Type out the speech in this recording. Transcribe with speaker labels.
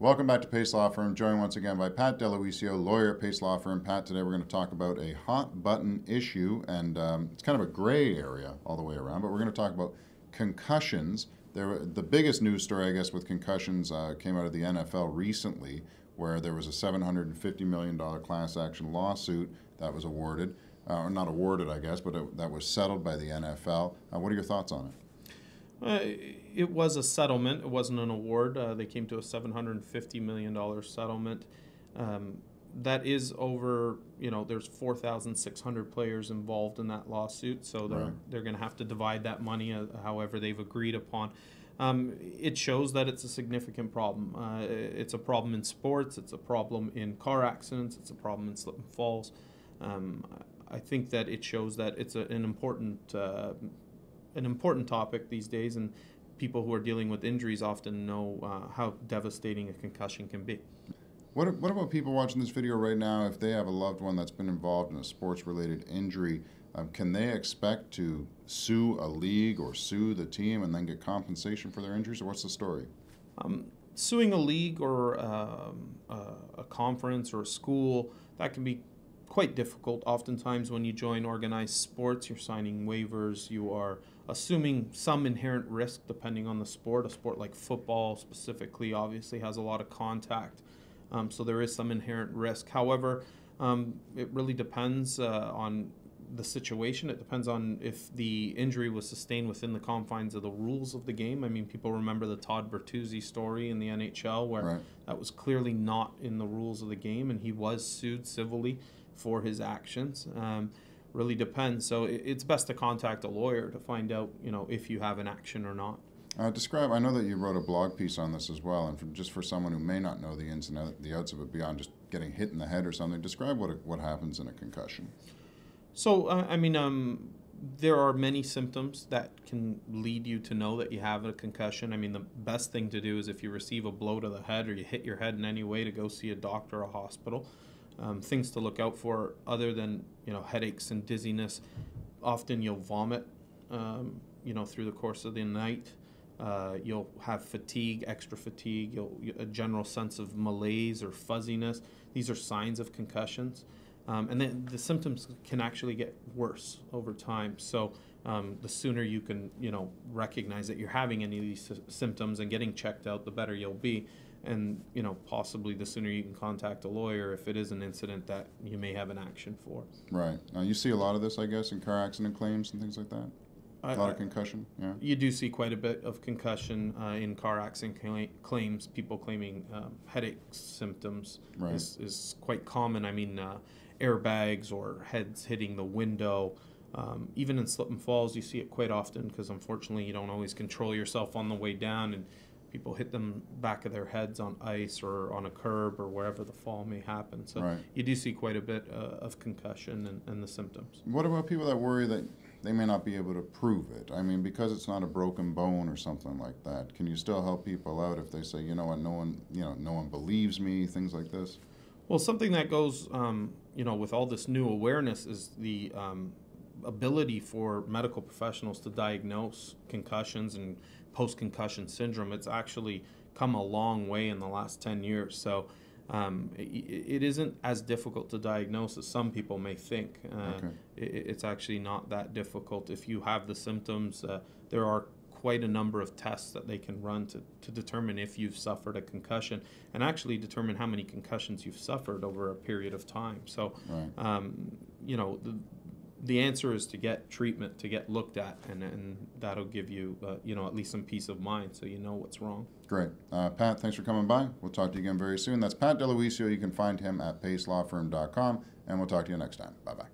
Speaker 1: Welcome back to Pace Law Firm, joined once again by Pat DeLuisio, lawyer at Pace Law Firm. Pat, today we're going to talk about a hot button issue, and it's kind of a gray area all the way around, but we're going to talk about concussions. The biggest news story, I guess, with concussions came out of the NFL recently, where there was a $750 million class action lawsuit that was awarded, or not awarded, I guess, but that was settled by the NFL. What are your thoughts on it?
Speaker 2: It was a settlement. It wasn't an award. They came to a $750 million settlement. That is over, there's 4,600 players involved in that lawsuit, so they're going to have to divide that money however they've agreed upon. It shows that it's a significant problem. It's a problem in sports. It's a problem in car accidents. It's a problem in slip and falls. I think that it shows that it's an important topic these days, and people who are dealing with injuries often know how devastating a concussion can be.
Speaker 1: What about people watching this video right now? If they have a loved one that's been involved in a sports-related injury, can they expect to sue a league or sue the team and then get compensation for their injuries, or what's the story?
Speaker 2: Suing a league or a conference or a school, that can be quite difficult. Oftentimes when you join organized sports, you're signing waivers, you are assuming some inherent risk depending on the sport. A sport like football specifically obviously has a lot of contact, so there is some inherent risk. However, it really depends on the situation. It depends on if the injury was sustained within the confines of the rules of the game. I mean, people remember the Todd Bertuzzi story in the NHL where that was clearly not in the rules of the game, and he was sued civilly for his actions. Really depends. So it's best to contact a lawyer to find out, if you have an action or not.
Speaker 1: Describe, I know that you wrote a blog piece on this as well, and just for someone who may not know the ins and outs of it beyond just getting hit in the head or something, describe what happens in a concussion.
Speaker 2: So, there are many symptoms that can lead you to know that you have a concussion. I mean, the best thing to do is if you receive a blow to the head or you hit your head in any way, to go see a doctor or a hospital. Things to look out for other than, headaches and dizziness. Often you'll vomit, through the course of the night. You'll have fatigue, extra fatigue, a general sense of malaise or fuzziness. These are signs of concussions. And then the symptoms can actually get worse over time. So the sooner you can, recognize that you're having any of these symptoms and getting checked out, the better you'll be. And, possibly the sooner you can contact a lawyer if it is an incident that you may have an action for.
Speaker 1: Right. Now, you see a lot of this, I guess, in car accident claims and things like that? A lot of concussion, yeah. You
Speaker 2: do see quite a bit of concussion in car accident claims. People claiming headache symptoms is quite common. I mean, airbags or heads hitting the window. Even in slip and falls, you see it quite often because unfortunately you don't always control yourself on the way down, and people hit them back of their heads on ice or on a curb or wherever the fall may happen. So you do see quite a bit of concussion and the symptoms.
Speaker 1: What about people that worry that they may not be able to prove it? I mean, because it's not a broken bone or something like that, can you still help people out if they say, you know what, no one believes me, things like this?
Speaker 2: Well, something that goes, with all this new awareness is the ability for medical professionals to diagnose concussions and post-concussion syndrome. It's actually come a long way in the last 10 years. So it isn't as difficult to diagnose as some people may think. It's actually not that difficult. If you have the symptoms, there are quite a number of tests that they can run to determine if you've suffered a concussion and actually determine how many concussions you've suffered over a period of time. So, the answer is to get treatment, to get looked at, and that'll give you, at least some peace of mind so you know what's wrong.
Speaker 1: Great. Pat, thanks for coming by. We'll talk to you again very soon. That's Pat DeLuisio. You can find him at pacelawfirm.com, and we'll talk to you next time. Bye-bye.